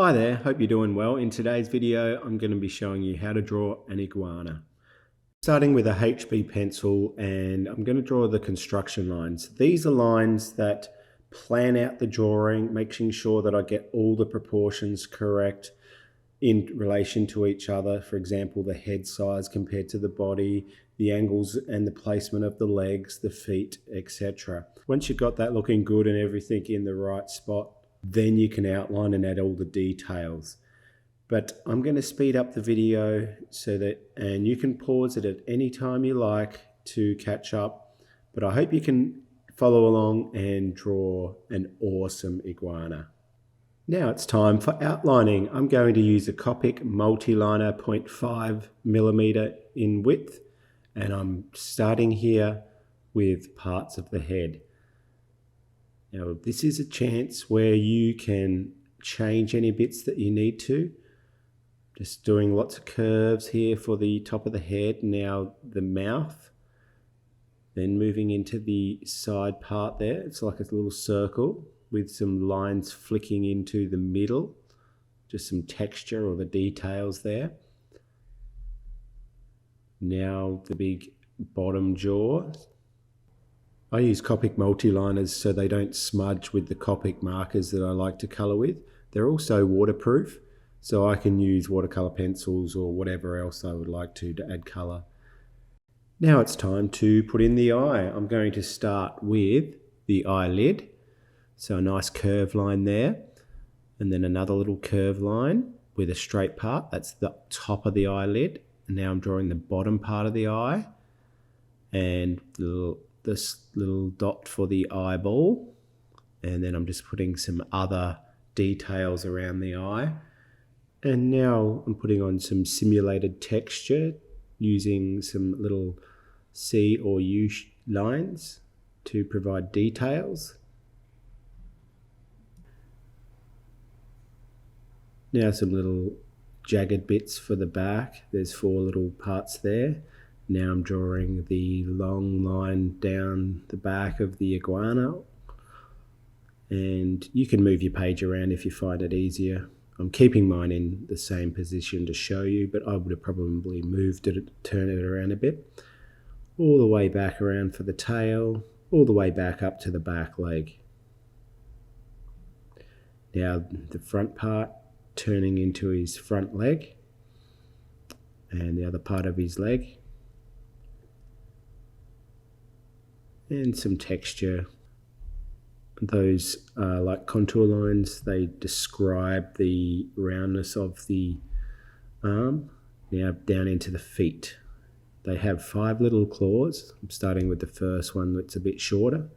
Hi there, hope you're doing well. In today's video, I'm going to be showing you how to draw an iguana. Starting with a HB pencil, and I'm going to draw the construction lines. These are lines that plan out the drawing, making sure that I get all the proportions correct in relation to each other. For example, the head size compared to the body, the angles and the placement of the legs, the feet, etc. Once you've got that looking good and everything in the right spot, then you can outline and add all the details. But I'm going to speed up the video and you can pause it at any time you like to catch up. But I hope you can follow along and draw an awesome iguana. Now it's time for outlining. I'm going to use a Copic multi-liner 0.5mm in width, and I'm starting here with parts of the head. Now this is a chance where you can change any bits that you need to. Just doing lots of curves here for the top of the head, now the mouth, then moving into the side part there. It's like a little circle with some lines flicking into the middle, just some texture or the details there. Now the big bottom jaw. I use Copic multi-liners so they don't smudge with the Copic markers that I like to colour with. They're also waterproof, so I can use watercolour pencils or whatever else I would like to add colour. Now it's time to put in the eye. I'm going to start with the eyelid. So a nice curve line there, and then another little curve line with a straight part. That's the top of the eyelid. And now I'm drawing the bottom part of the eye, and this little dot for the eyeball. And then I'm just putting some other details around the eye. And now I'm putting on some simulated texture using some little C or U lines to provide details. Now some little jagged bits for the back. There's 4 little parts there. Now I'm drawing the long line down the back of the iguana. And you can move your page around if you find it easier. I'm keeping mine in the same position to show you, but I would have probably moved it, turn it around a bit. All the way back around for the tail, all the way back up to the back leg. Now the front part, turning into his front leg and the other part of his leg, and some texture. Those are like contour lines. They describe the roundness of the arm. Now down into the feet. They have 5 little claws. I'm starting with the first one that's a bit shorter,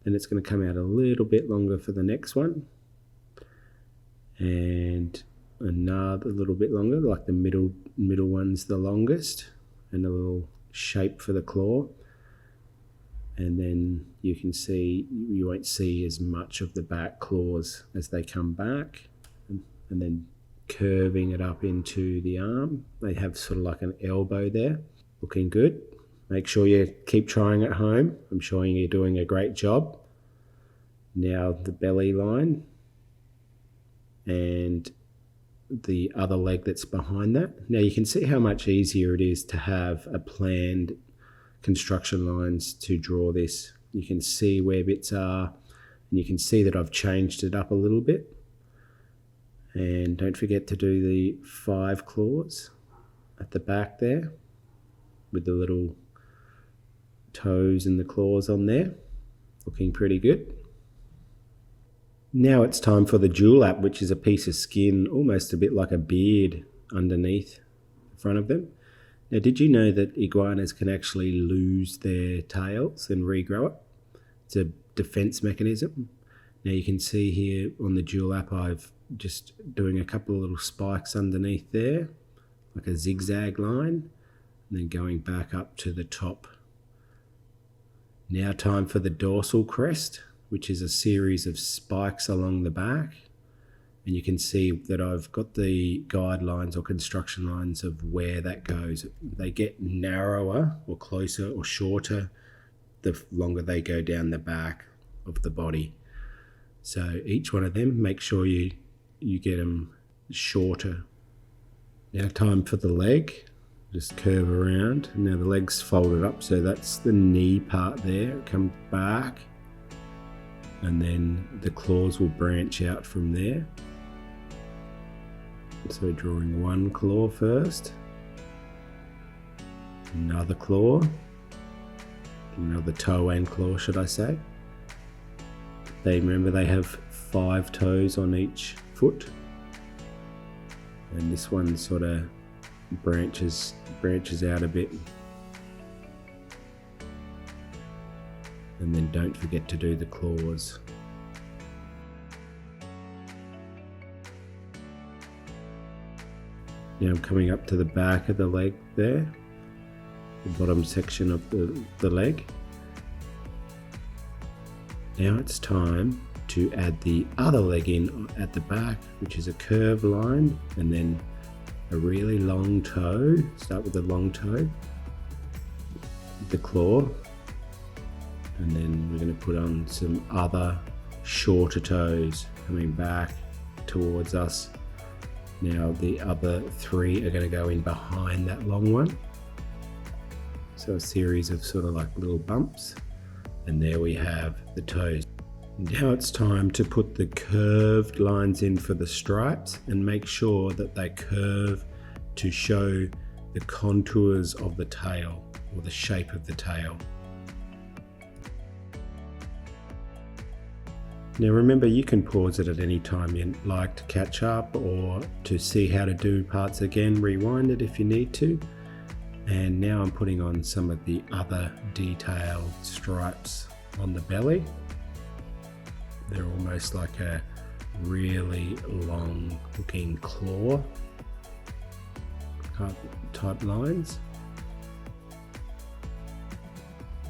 then it's going to come out a little bit longer for the next one, and another little bit longer, like the middle one's the longest, and a little shape for the claw. And then you can see, you won't see as much of the back claws as they come back, and then curving it up into the arm. They have sort of like an elbow there, looking good. Make sure you keep trying at home. I'm sure you're doing a great job. Now the belly line and the other leg that's behind that. Now you can see how much easier it is to have a planned construction lines to draw this. You can see where bits are, and you can see that I've changed it up a little bit. And don't forget to do the 5 claws at the back there with the little toes and the claws on there, looking pretty good. Now it's time for the dewlap, which is a piece of skin, almost a bit like a beard underneath the front of them. Now, did you know that iguanas can actually lose their tails and regrow it? It's a defense mechanism. Now you can see here on the dewlap, I've just doing a couple of little spikes underneath there, like a zigzag line, and then going back up to the top. Now time for the dorsal crest, which is a series of spikes along the back. And you can see that I've got the guidelines or construction lines of where that goes. They get narrower or closer or shorter the longer they go down the back of the body. So each one of them, make sure you you get them shorter. Now time for the leg. Just curve around. Now the leg's folded up, so that's the knee part there. It comes back, and then the claws will branch out from there. So drawing one claw first, another claw, another toe and claw, should I say. Remember they have 5 toes on each foot, and this one sort of branches out a bit. And then don't forget to do the claws. Now I'm coming up to the back of the leg there, the bottom section of the leg. Now it's time to add the other leg in at the back, which is a curved line, and then a really long toe. Start with the long toe, the claw, and then we're going to put on some other shorter toes coming back towards us. Now the other 3 are going to go in behind that long one. So a series of sort of like little bumps, and there we have the toes. Now it's time to put the curved lines in for the stripes, and make sure that they curve to show the contours of the tail, or the shape of the tail. Now remember, you can pause it at any time you like to catch up, or to see how to do parts again. Rewind it if you need to. And now I'm putting on some of the other detailed stripes on the belly. They're almost like a really long looking claw type lines.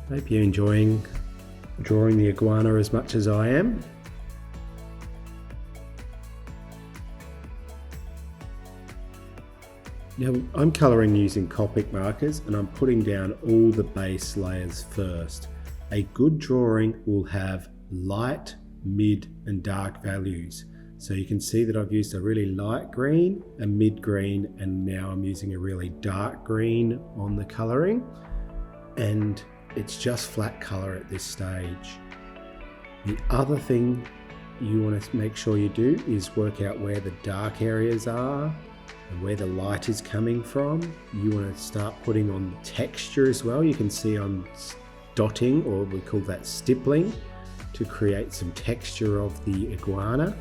Hope you're enjoying drawing the iguana as much as I am. Now I'm colouring using Copic markers, and I'm putting down all the base layers first. A good drawing will have light, mid and dark values. So you can see that I've used a really light green, a mid green, and now I'm using a really dark green on the colouring. And it's just flat colour at this stage. The other thing you want to make sure you do is work out where the dark areas are and where the light is coming from. You want to start putting on texture as well. You can see I'm dotting, or we call that stippling, to create some texture of the iguana.